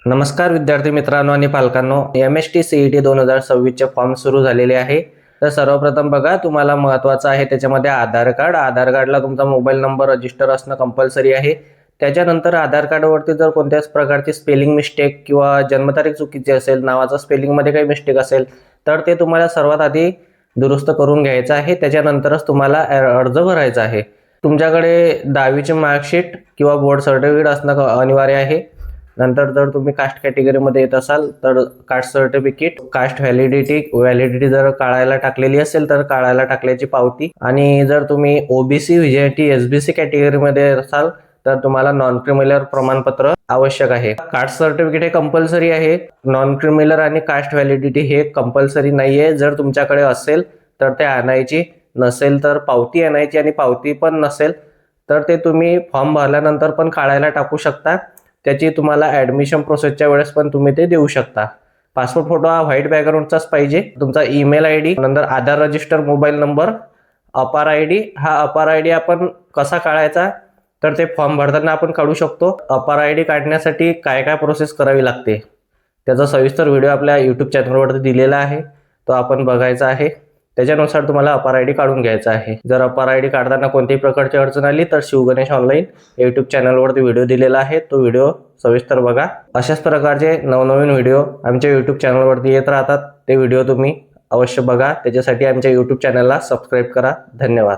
नमस्कार विद्यार्थी मित्रांनो आणि पालकांनो, MST CET 2026 चे फॉर्म सुरू झालेले आहे। तर सर्वप्रथम बघा, तुम्हाला महत्त्वाचं आहे त्याच्यामध्ये आधार कार्डला तुमचा मोबाईल नंबर रजिस्टर असणं कंपल्सरी आहे। त्याच्यानंतर आधार कार्डवरती जर कोणत्याच प्रकारची स्पेलिंग मिस्टेक किंवा जन्मतारीख चुकीची असेल, नावाचा स्पेलिंगमध्ये काही मिस्टेक असेल तर ते तुम्हाला सर्वात आधी दुरुस्त करून घ्यायचं आहे। त्याच्यानंतरच तुम्हाला अर्ज भरायचा आहे। तुमच्याकडे 10वीचे मार्कशीट किंवा बोर्ड सर्टिफिकेट असणं अनिवार्य आहे। नंतर जर तुम्ही कास्ट कॅटेगरीमध्ये येत असाल तर कास्ट सर्टिफिकेट, कास्ट व्हॅलिडिटी जर काढायला टाकलेली असेल तर काढायला टाकल्याची पावती, आणि जर तुम्ही OBC, VJT, SBC कॅटेगरीमध्ये असाल तर तुम्हाला नॉन क्रिमिनल प्रमाणपत्र आवश्यक आहे। कास्ट सर्टिफिकेट हे कंपल्सरी आहे। नॉन क्रिमिनल आणि कास्ट व्हॅलिडिटी हे कंपल्सरी नाहीये। जर तुमच्याकडे असेल तर ते आणायची, नसेल तर पावती आणायची, आणि पावती पण नसेल तर ते तुम्ही फॉर्म भरल्यानंतर पण काढायला टाकू शकता। त्याची तुम्हाला ॲडमिशन प्रोसेसच्या वेळेस पण तुम्ही ते देऊ शकता। पासपोर्ट फोटो हा व्हाईट बॅकग्राऊंडचाच पाहिजे। तुमचा ईमेल ID, नंतर आधार रजिस्टर मोबाईल नंबर, अपार ID। हा अपार ID आपण कसा काढायचा तर ते फॉर्म भरताना आपण काढू शकतो। अपार ID काढण्यासाठी काय काय प्रोसेस करावी लागते त्याचा सविस्तर व्हिडिओ आपल्या यूट्यूब चॅनलवरती दिलेला आहे, तो आपण बघायचा आहे। त्याच्यानुसार तुम्हाला अपार ID काढून घ्यायचा आहे। जर अपार ID काढताना कोणत्याही प्रकारची अडचण आली तर शिवगणेश ऑनलाईन यूट्यूब चॅनलवरती व्हिडिओ दिलेला आहे, तो व्हिडिओ सविस्तर बघा। अशाच प्रकारचे नवनवीन व्हिडिओ आमच्या यूट्यूब चॅनलवरती येत राहतात, ते व्हिडिओ तुम्ही अवश्य बघा। त्याच्यासाठी आमच्या यूट्यूब चॅनलला सबस्क्राईब करा। धन्यवाद।